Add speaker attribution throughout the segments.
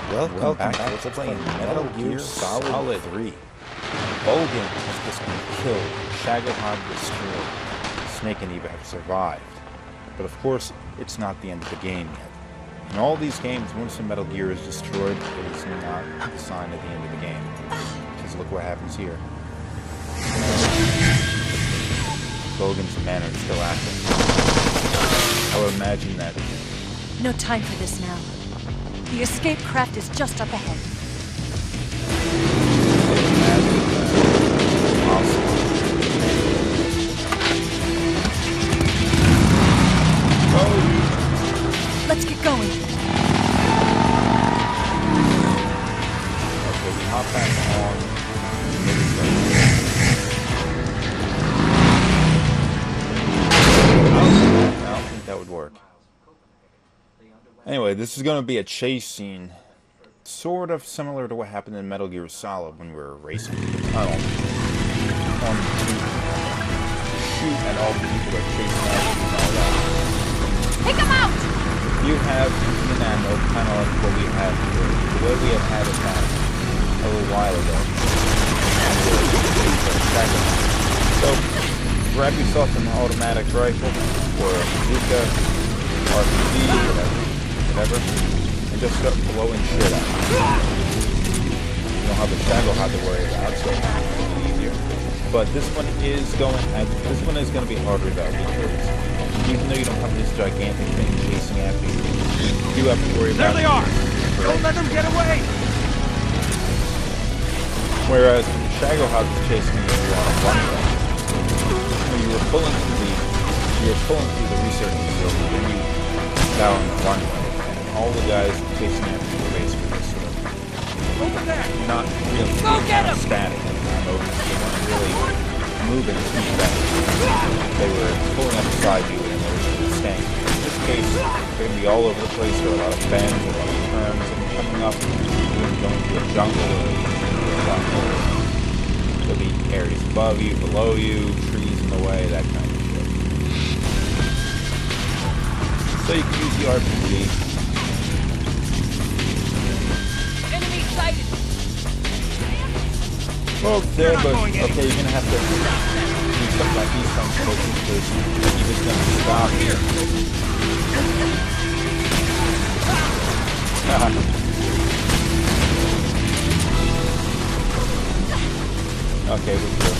Speaker 1: Welcome back. Let's play Metal Gear Solid 3. Volgin has just been killed. Shagohod destroyed. Snake and Eva have survived. But of course, it's not the end of the game yet. In all these games, once a Metal Gear is destroyed, it is not the sign of the end of the game. Because look what happens here. Volgin's men are still active. I would imagine that.
Speaker 2: No time for this now. The escape craft is just up ahead. Let's get going.
Speaker 1: Okay, we hop back on. I don't think that would work. Anyway, this is going to be a chase scene, sort of similar to what happened in Metal Gear Solid when we were racing through the tunnel. On to shoot at all the people that are chasing after you and all that.
Speaker 2: Take them out!
Speaker 1: You have infinite ammo, kind of like what we had here, the way we had it back a little while ago. So, grab yourself an automatic rifle, or a bazooka, RPG, whatever, and just start blowing shit out. You don't have a Shagohod to worry about, so it's easier. But this one is going to be harder though, because even though you don't have this gigantic thing chasing after you, you do have to worry about.
Speaker 3: There they are! Don't let them get away!
Speaker 1: Whereas when the Shagohod was chasing you on a runway, when you were pulling through the research facility, then you got on the runway, and all the guys chasing after you were basically sort of not really static. They weren't really moving too fast. They were pulling up beside you and they were staying. In this case, they're going to be all over the place. There are a lot of bends, a lot of turns, and coming up, you're going to a jungle or a lot more. There'll be areas above you, below you, trees in the way, that kind of shit. So you can use the RPG.
Speaker 2: Enemy sighted!
Speaker 1: Okay, but okay, you're gonna have to do something like these times because you're just gonna stop here. Okay, we're good.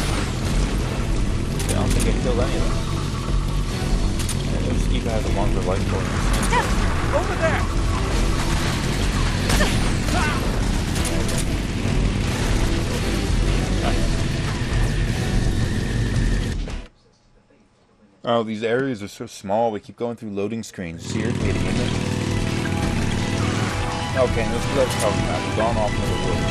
Speaker 1: I don't think I killed any of them. And this Eva has a longer life for us.
Speaker 3: Over there!
Speaker 1: Oh, these areas are so small, we keep going through loading screens. It's irritating, isn't it? Okay, and this is what I was talking about. We've gone off into the woods.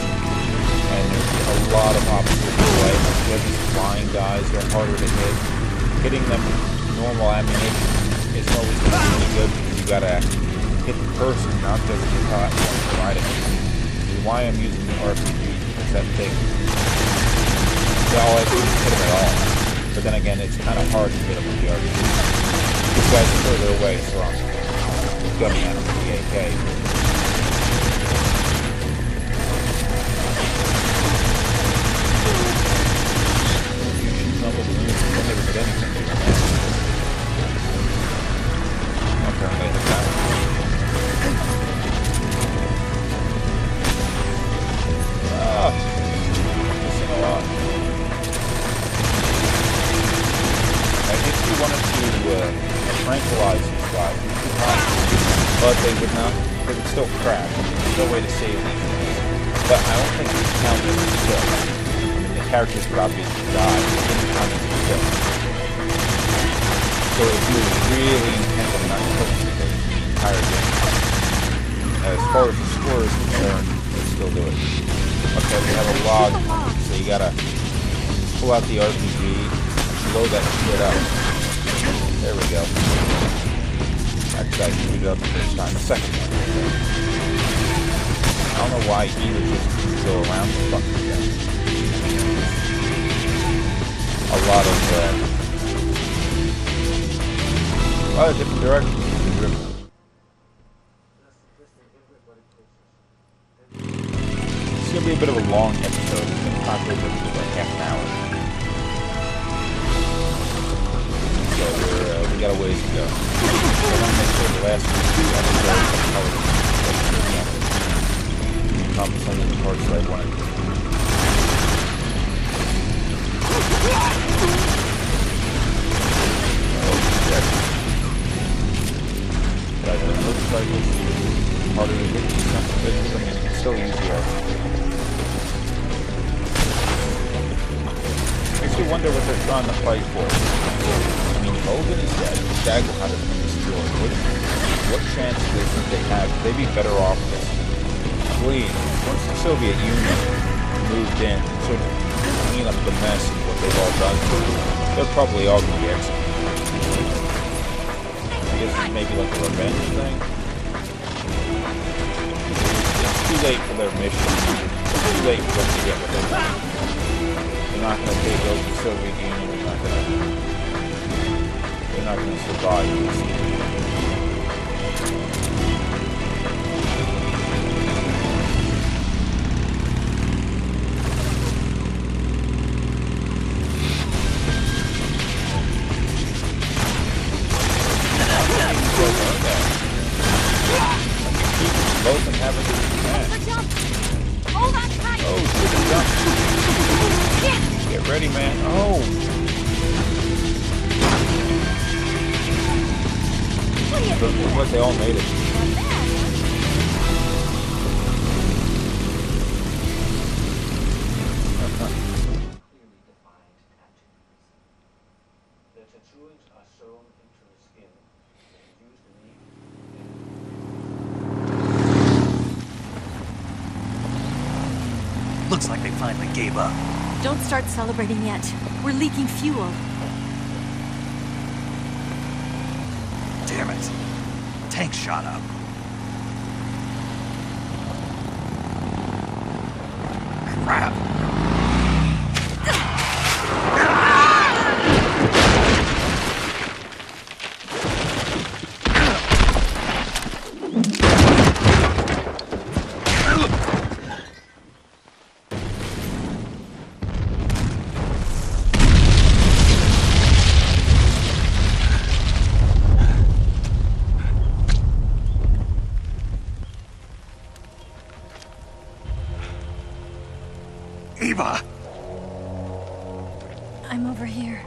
Speaker 1: And there's a lot of obstacles in the way. You have these flying guys, they're harder to hit. Hitting them with normal ammunition isn't always going to be really good because you gotta hit the person, not just the platform riding it. Which is why I'm using the RPG as that thing. So all I do is hit them at all. But then again, it's kind of hard to hit them with the RPG. These guys are further away, so I'm gunning at them with the AK. You shoot them with the moon, you'll never hit anything. Okay, I'm going to hit that one. Missing a lot. If you wanted to tranquilize these guys, you could not, but they would still crash. There's no way to save these things. But I don't think it's counted as a kill. I mean, the characters would obviously die, but it didn't count as a kill. So if you were really intent on not killing the entire game, as far as the score is concerned, you can still do it. Okay, we have a log, so you gotta pull out the RPG, blow that shit up. There we go. Actually, I screwed it up the first time. The second one. I don't know why either just go around the fucking thing. A lot of different directions. gonna be a bit of a long episode. It's gonna talk over for like half an hour. So we got a ways to go. So I want to make sure the last two episodes are covered. Some of the parts that I wanted to. But it looks like it's harder to get these kinds of things. I mean, you can still use the art. Makes you wonder what they're trying to fight for. I mean, Volgin is dead. Shagohod has been destroyed. What chance do they think they have? Would they be better off just fleeing? Once the Soviet Union moved in, sort of clean up the mess of what they've all done, they're probably all going to be executed. I guess it's maybe like a revenge thing. It's too late for their mission. It's too late for them to get what they want. They're not going to take over the Soviet Union. They're not going to survive this. Both and having to jump.
Speaker 2: Hold on tight.
Speaker 1: Oh, jump. Get ready, man. Oh. Looks like they all made it.
Speaker 3: Looks like they finally gave up.
Speaker 2: Don't start celebrating yet. We're leaking fuel.
Speaker 3: Damn it. Tank shot up. Crap. Eva!
Speaker 2: I'm over here.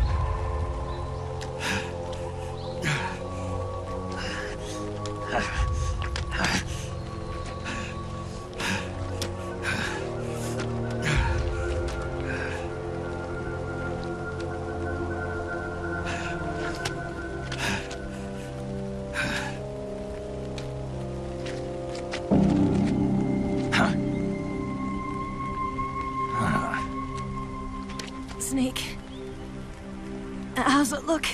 Speaker 2: Snake. How's it look?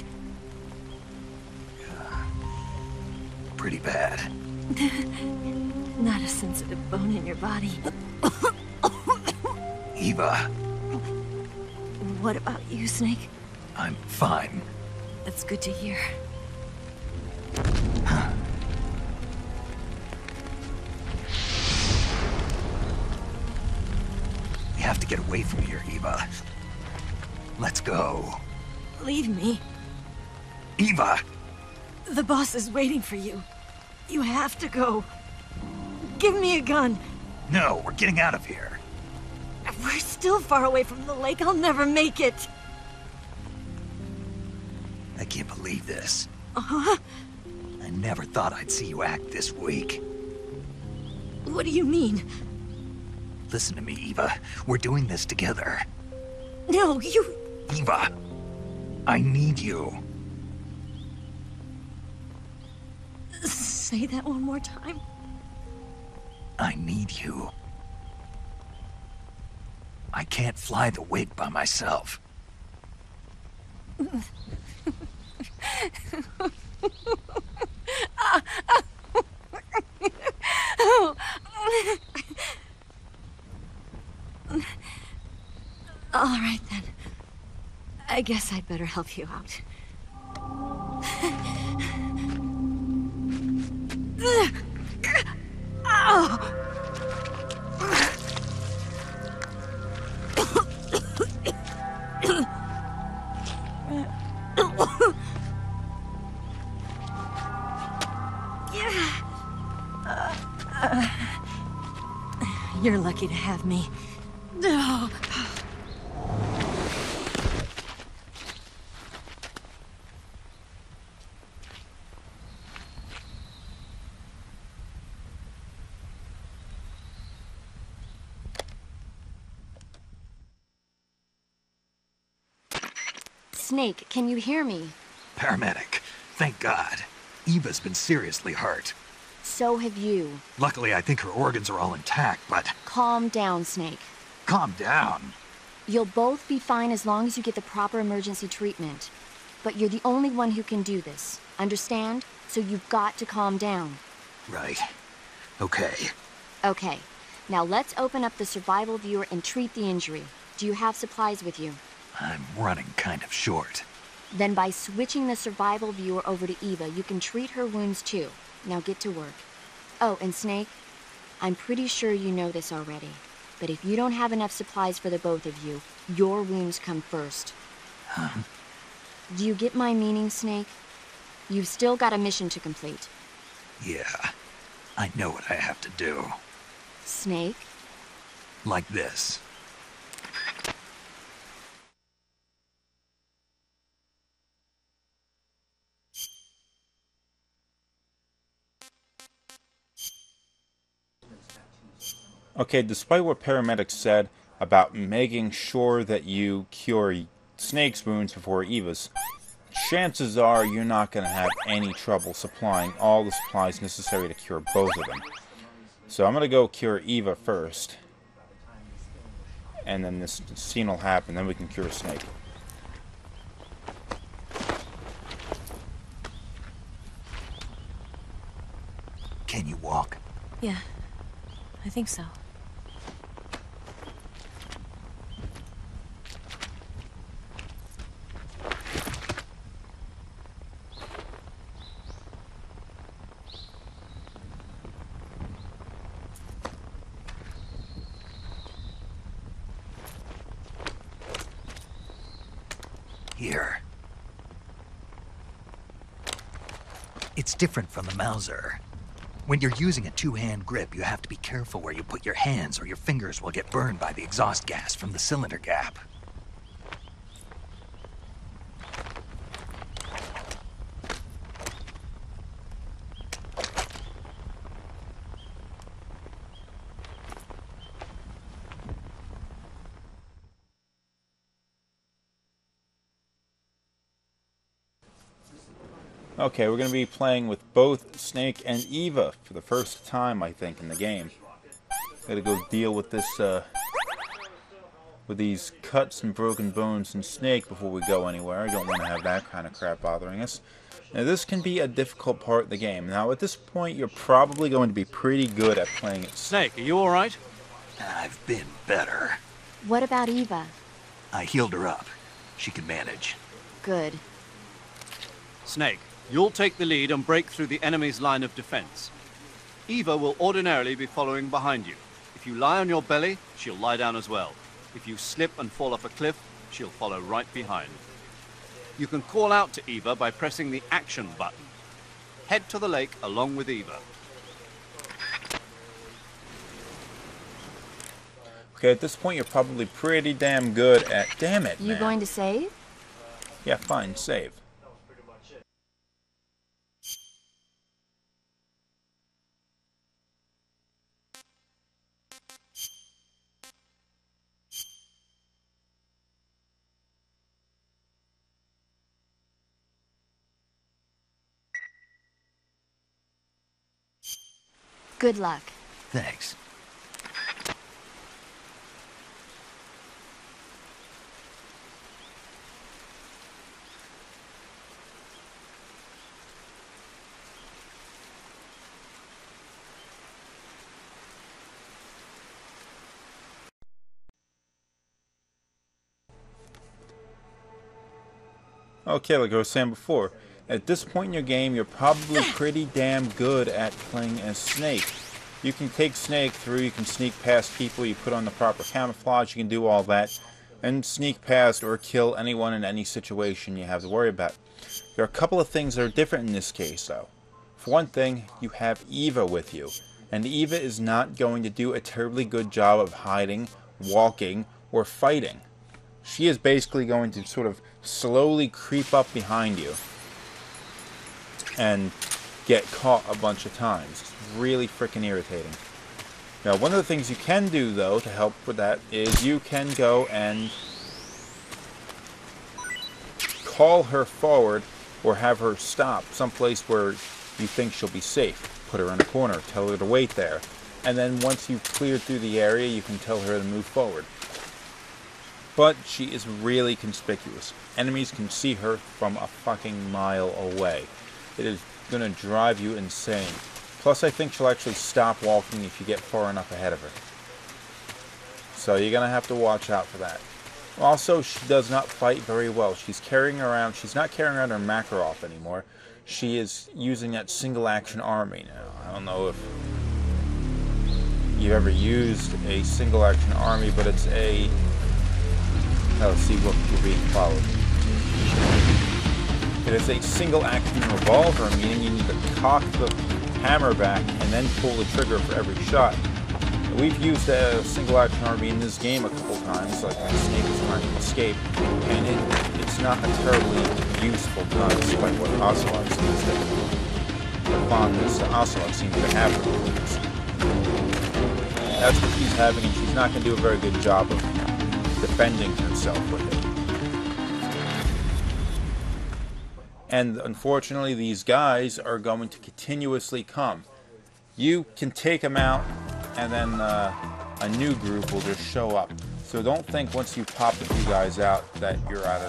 Speaker 3: Pretty bad.
Speaker 2: Not a sensitive bone in your body.
Speaker 3: Eva,
Speaker 2: What about you, Snake?
Speaker 3: I'm fine.
Speaker 2: That's good to hear.
Speaker 3: We have to get away from here, Eva. Let's go.
Speaker 2: Leave me.
Speaker 3: Eva!
Speaker 2: The boss is waiting for you. You have to go. Give me a gun.
Speaker 3: No, we're getting out of here.
Speaker 2: We're still far away from the lake. I'll never make it.
Speaker 3: I can't believe this.
Speaker 2: Uh-huh.
Speaker 3: I never thought I'd see you act this weak.
Speaker 2: What do you mean?
Speaker 3: Listen to me, Eva. We're doing this together.
Speaker 2: No, you...
Speaker 3: Eva! I need you.
Speaker 2: Say that one more time.
Speaker 3: I need you. I can't fly the wig by myself.
Speaker 2: All right, then. I guess I'd better help you out. You're lucky to have me. No.
Speaker 4: Snake, can you hear me?
Speaker 3: Paramedic. Thank God. Eva's been seriously hurt.
Speaker 4: So have you.
Speaker 3: Luckily, I think her organs are all intact, but...
Speaker 4: Calm down, Snake.
Speaker 3: Calm down.
Speaker 4: You'll both be fine as long as you get the proper emergency treatment. But you're the only one who can do this. Understand? So you've got to calm down.
Speaker 3: Right. Okay.
Speaker 4: Okay. Now let's open up the survival viewer and treat the injury. Do you have supplies with you?
Speaker 3: I'm running kind of short.
Speaker 4: Then by switching the survival viewer over to Eva, you can treat her wounds too. Now get to work. Oh, and Snake, I'm pretty sure you know this already, but if you don't have enough supplies for the both of you, your wounds come first.
Speaker 3: Huh?
Speaker 4: Do you get my meaning, Snake? You've still got a mission to complete.
Speaker 3: Yeah. I know what I have to do.
Speaker 4: Snake?
Speaker 3: Like this.
Speaker 1: Okay, despite what paramedics said about making sure that you cure Snake's wounds before Eva's, chances are you're not going to have any trouble supplying all the supplies necessary to cure both of them. So I'm going to go cure Eva first. And then this scene will happen, then we can cure Snake.
Speaker 3: Can you walk?
Speaker 2: Yeah, I think so.
Speaker 3: Here. It's different from the Mauser. When you're using a two-hand grip, you have to be careful where you put your hands or your fingers will get burned by the exhaust gas from the cylinder gap.
Speaker 1: Okay, we're going to be playing with both Snake and Eva for the first time, I think, in the game. Gotta go deal with this, with these cuts and broken bones in Snake before we go anywhere. I don't want to have that kind of crap bothering us. Now, this can be a difficult part of the game. Now, at this point, you're probably going to be pretty good at playing it.
Speaker 5: Snake, are you alright?
Speaker 3: I've been better.
Speaker 4: What about Eva?
Speaker 3: I healed her up. She can manage.
Speaker 4: Good.
Speaker 5: Snake, you'll take the lead and break through the enemy's line of defense. Eva will ordinarily be following behind you. If you lie on your belly, she'll lie down as well. If you slip and fall off a cliff, she'll follow right behind. You can call out to Eva by pressing the action button. Head to the lake along with Eva.
Speaker 1: Okay, at this point, you're probably pretty damn good at... Damn it,
Speaker 4: You
Speaker 1: man.
Speaker 4: going to save?
Speaker 1: Yeah, fine, save.
Speaker 4: Good luck.
Speaker 3: Thanks.
Speaker 1: Okay, like I was saying before, at this point in your game, you're probably pretty damn good at playing as Snake. You can take Snake through, you can sneak past people, you put on the proper camouflage, you can do all that, and sneak past or kill anyone in any situation you have to worry about. There are a couple of things that are different in this case, though. For one thing, you have Eva with you. And Eva is not going to do a terribly good job of hiding, walking, or fighting. She is basically going to sort of slowly creep up behind you and get caught a bunch of times. It's really freaking irritating. Now, one of the things you can do, though, to help with that, is you can go and call her forward or have her stop someplace where you think she'll be safe. Put her in a corner, tell her to wait there. And then once you've cleared through the area, you can tell her to move forward. But she is really conspicuous. Enemies can see her from a fucking mile away. It is going to drive you insane. Plus, I think she'll actually stop walking if you get far enough ahead of her. So you're going to have to watch out for that. Also, she does not fight very well. She's not carrying around her Makarov anymore. She is using that single action army now. I don't know if you've ever used a single action army, but it's a... let's see what you're being followed. It is a single action revolver, meaning you need to cock the hammer back and then pull the trigger for every shot. We've used a single action army in this game a couple times, like when Snake was trying to escape, and it's not a terribly useful gun, despite what Ocelot seems to the fondness Ocelot seems to have for this. That's what she's having, and she's not going to do a very good job of defending herself with it. And unfortunately, these guys are going to continuously come. You can take them out, and then a new group will just show up. So don't think once you pop a few guys out that you're out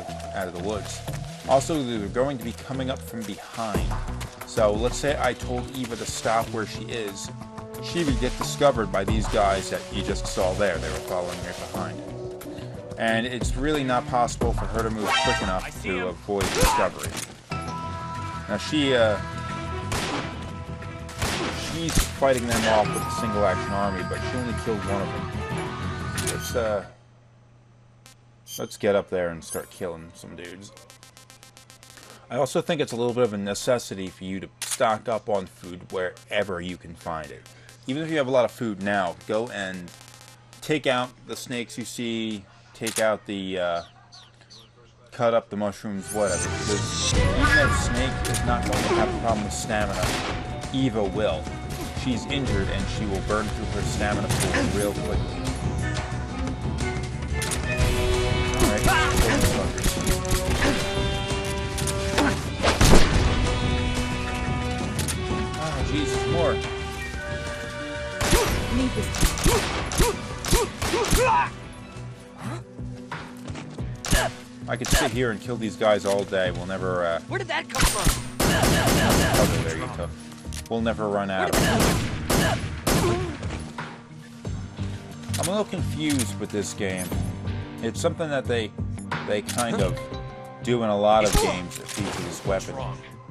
Speaker 1: of the woods. Also, they're going to be coming up from behind. So let's say I told Eva to stop where she is. She would get discovered by these guys that you just saw there. They were following right behind. And it's really not possible for her to move quick enough to avoid discovery. Now she's fighting them off with a single action army, but she only killed one of them. Let's get up there and start killing some dudes. I also think it's a little bit of a necessity for you to stock up on food wherever you can find it. Even if you have a lot of food now, go and take out the snakes you see, take out the cut up the mushrooms, whatever. Because even if Snake is not going to have a problem with stamina, Eva will. She's injured and she will burn through her stamina pool real quickly. Alright, oh, Jesus, more.
Speaker 2: Need this.
Speaker 1: I could sit here and kill these guys all day. We'll never,
Speaker 3: Where did that come from?
Speaker 1: Okay, there you go. We'll never run out of it. I'm a little confused with this game. It's something that they kind of do in a lot of games that feature this weapon.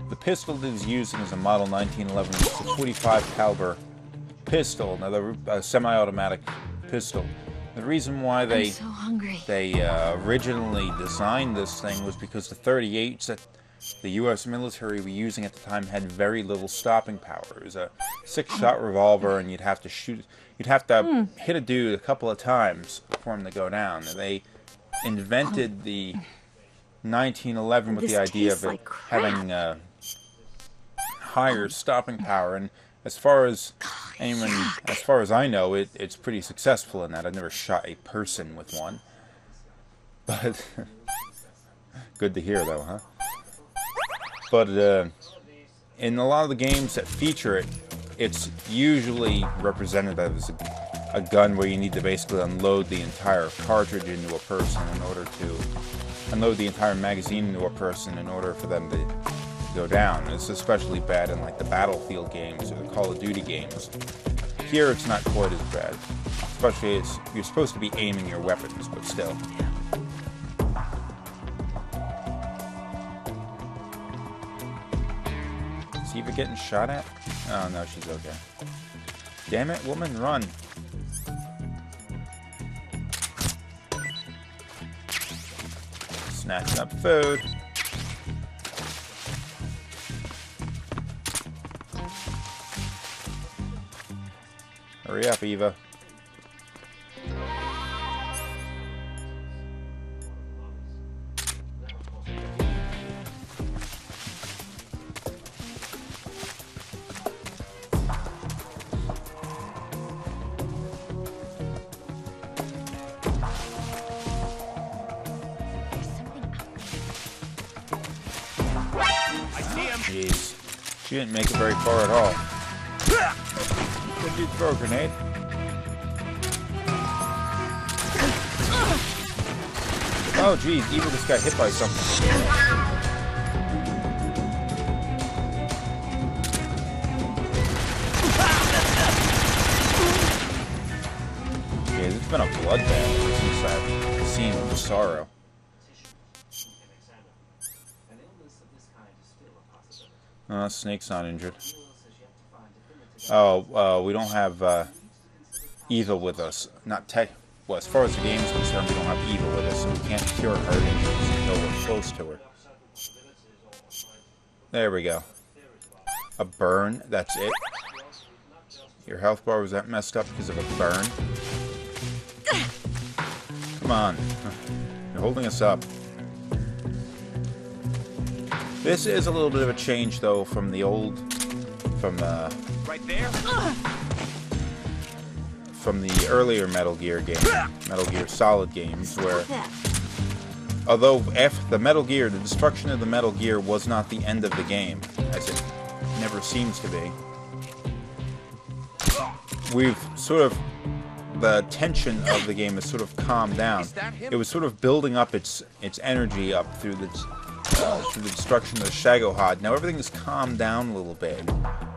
Speaker 1: The pistol that he's using is a Model 1911. It's a 45 caliber pistol, another semi-automatic pistol. The reason why they originally designed this thing was because the 38s that the U.S. military were using at the time had very little stopping power. It was a 6-shot revolver, and you'd have to hit a dude a couple of times for him to go down. And they invented the 1911 with the idea of it having higher stopping power. And as far as I know, it's pretty successful in that. I've never shot a person with one, but good to hear, though, huh? But in a lot of the games that feature it, it's usually represented as a gun where you need to basically unload the entire cartridge into a person in order to unload the entire magazine into a person in order for them to go down. It's especially bad in like the Battlefield games or the Call of Duty games. Here it's not quite as bad. Especially you're supposed to be aiming your weapons, but still. Is Eva getting shot at? Oh no, she's okay. Damn it, woman, run! Snatching up food. Hurry up, Eva. Jeez. She didn't make it very far at all. Did you throw a grenade? Oh, geez. Eva just got hit by something. Yeah, it's been a bloodbath since that scene of sorrow. Snake's not injured. Oh, we don't have Eva with us. Not tech. Well, as far as the game is concerned, we don't have Eva with us, so we can't cure her injuries until we're close to her. There we go. A burn. That's it. Your health bar was that messed up because of a burn? Come on. You're holding us up. This is a little bit of a change, though, from the old, from
Speaker 6: right there.
Speaker 1: From the earlier Metal Gear games, Metal Gear Solid games, where, although the Metal Gear, the destruction of the Metal Gear was not the end of the game, as it never seems to be. We've sort of, the tension of the game has sort of calmed down. It was sort of building up its energy up through the destruction of the Shagohod. Now everything has calmed down a little bit.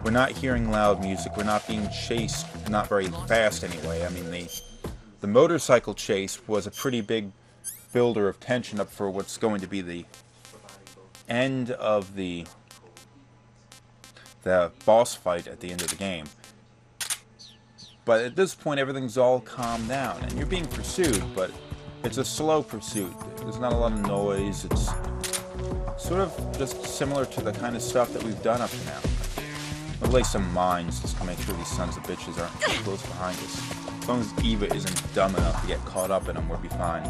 Speaker 1: We're not hearing loud music. We're not being chased, not very fast anyway. I mean, the motorcycle chase was a pretty big builder of tension up for what's going to be the end of the boss fight at the end of the game. But at this point, everything's all calmed down, and you're being pursued, but it's a slow pursuit. There's not a lot of noise. It's sort of just similar to the kind of stuff that we've done up to now. We'll lay some mines just to make sure these sons of bitches aren't too close behind us. As long as Eva isn't dumb enough to get caught up in them, we'll be fine.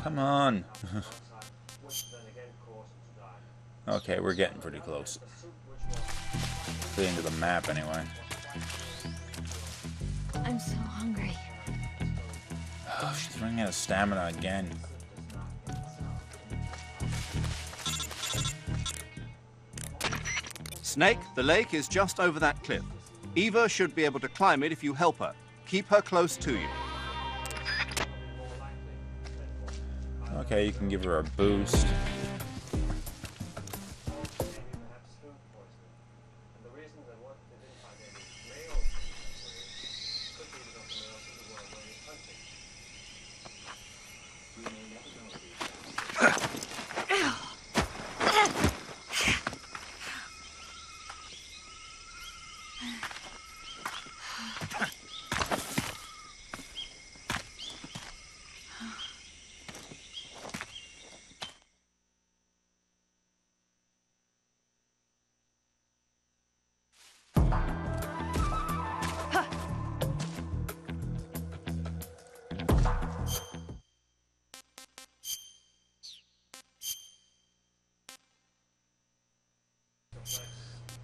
Speaker 1: Come on. Okay, we're getting pretty close. To the end of the map, anyway.
Speaker 4: I'm so hungry.
Speaker 1: Oh, she's running out of stamina again.
Speaker 5: Snake, the lake is just over that cliff. Eva should be able to climb it if you help her. Keep her close to you.
Speaker 1: Okay, you can give her a boost.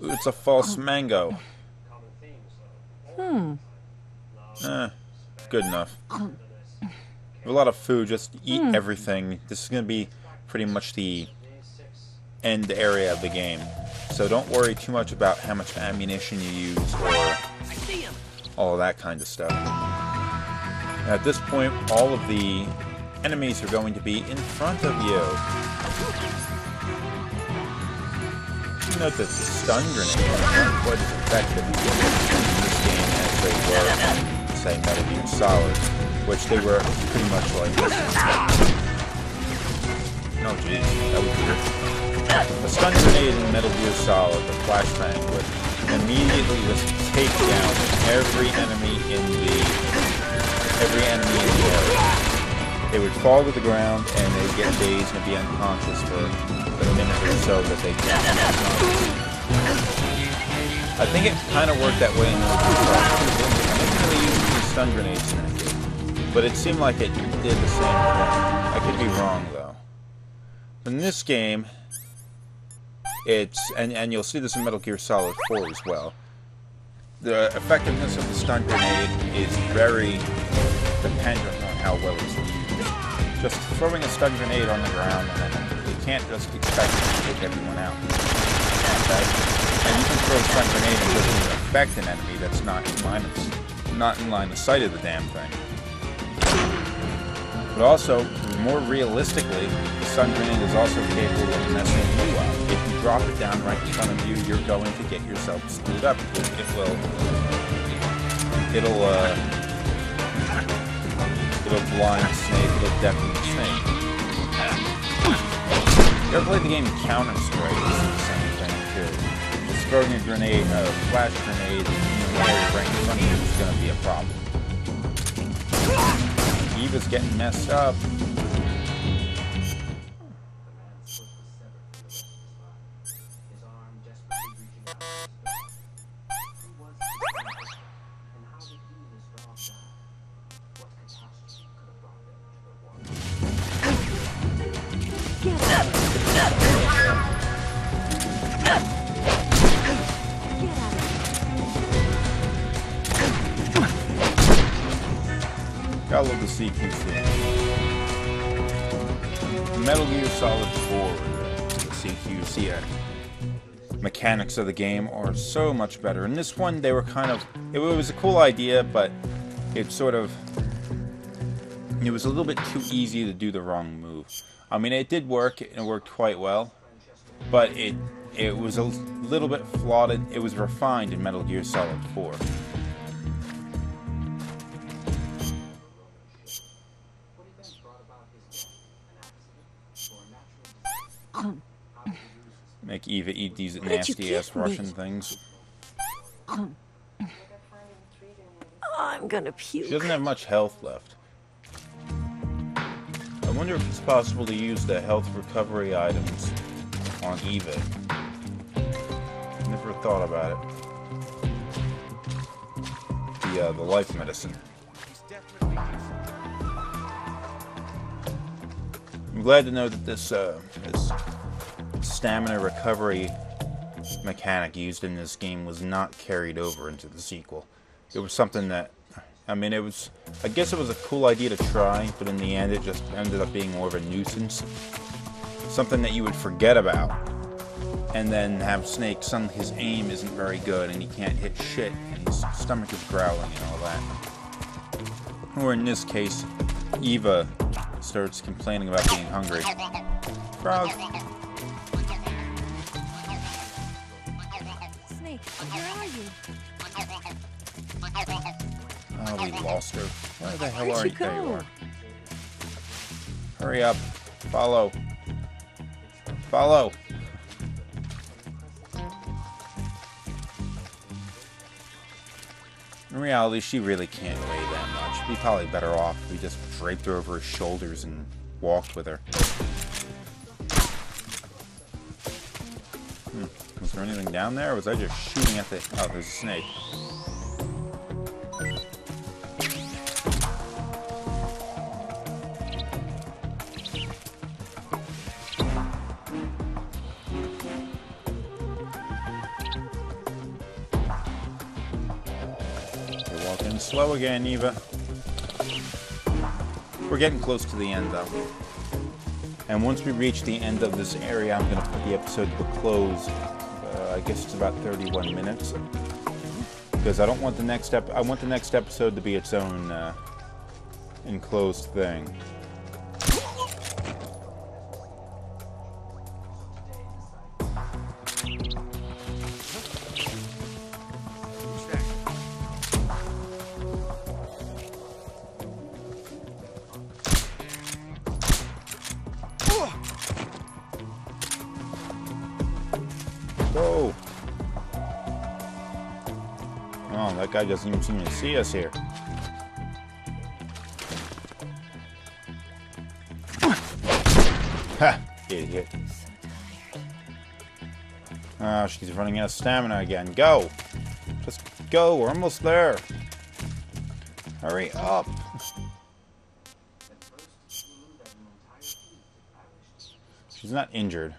Speaker 1: It's a false mango. Good enough. We have a lot of food, just eat everything. This is going to be pretty much the end area of the game. So don't worry too much about how much ammunition you use or all of that kind of stuff. At this point, all of the enemies are going to be in front of you. Note that the stun grenades aren't quite as effective in this game as they were in, say, Metal Gear Solid, which they were pretty much like this. No, jeez, that was weird. A stun grenade in Metal Gear Solid, the flashbang, would immediately just take down every enemy in the area. They would fall to the ground and they would get dazed and be unconscious for a minute or so that they can't. I think it kind of worked that way in the I didn't really use these stun grenades in that game, but it seemed like it did the same thing. I could be wrong though. In this game, it's and you'll see this in Metal Gear Solid 4 as well. The effectiveness of the stun grenade is very dependent on how well it's used. Just throwing a stun grenade on the ground, and then you can't just expect it to take everyone out. Okay? And you can throw a stun grenade and it doesn't even affect an enemy that's not in line of sight of the damn thing. But also, more realistically, the stun grenade is also capable of messing you up. If you drop it down right in front of you, you're going to get yourself screwed up. It'll blind Snake, it'll deafen Snake. You ever played the game Counter-Strike? It's the same thing too. Just throwing a grenade, a flash grenade, in the area right in front of you is going to be a problem. Eva's getting messed up. I love the CQC. Metal Gear Solid 4, the CQC mechanics of the game are so much better. In this one, they were kind of... It was a cool idea, but it sort of... It was a little bit too easy to do the wrong move. I mean, it did work, and it worked quite well, but it was a little bit flawed. It was refined in Metal Gear Solid 4. Make Eva eat these nasty-ass Russian things.
Speaker 2: I'm gonna puke.
Speaker 1: She doesn't have much health left. I wonder if it's possible to use the health recovery items on Eva. Never thought about it. The life medicine. I'm glad to know that this stamina recovery mechanic used in this game was not carried over into the sequel. It was something that, I mean, I guess it was a cool idea to try, but in the end it just ended up being more of a nuisance. Something that you would forget about, and then have Snake, his aim isn't very good, and he can't hit shit, and his stomach is growling and all that. Or in this case, Eva starts complaining about being hungry. Frog.
Speaker 2: Snake, where are you?
Speaker 1: Oh, we lost her. Where the hell are you? There you are. Hurry up. Follow. Follow. In reality, she really can't weigh that much. It'd be probably better off if we just draped her over her shoulders and walked with her. Was there anything down there, or was I just shooting at the... Oh, there's a snake. You're walking slow again, Eva. We're getting close to the end, though. And once we reach the end of this area, I'm going to put the episode to a close. I guess it's about 31 minutes. Because I don't want the next I want the next episode to be its own enclosed thing. Go! Oh, that guy doesn't even seem to see us here. Ha! Idiot. Ah, she's running out of stamina again. Go! Just go, we're almost there. Hurry up. She's not injured.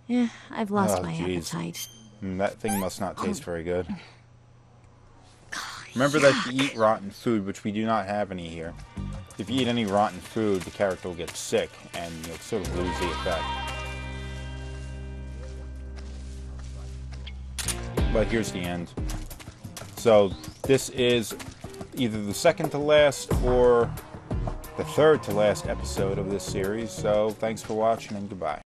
Speaker 2: Yeah, I've lost
Speaker 1: Oh,
Speaker 2: my
Speaker 1: geez.
Speaker 2: appetite.
Speaker 1: That thing must not taste very good. Remember that you eat rotten food, which we do not have any here. If you eat any rotten food, the character will get sick, and you'll sort of lose the effect. But here's the end. So, this is either the second to last or the third to last episode of this series. So, thanks for watching, and goodbye.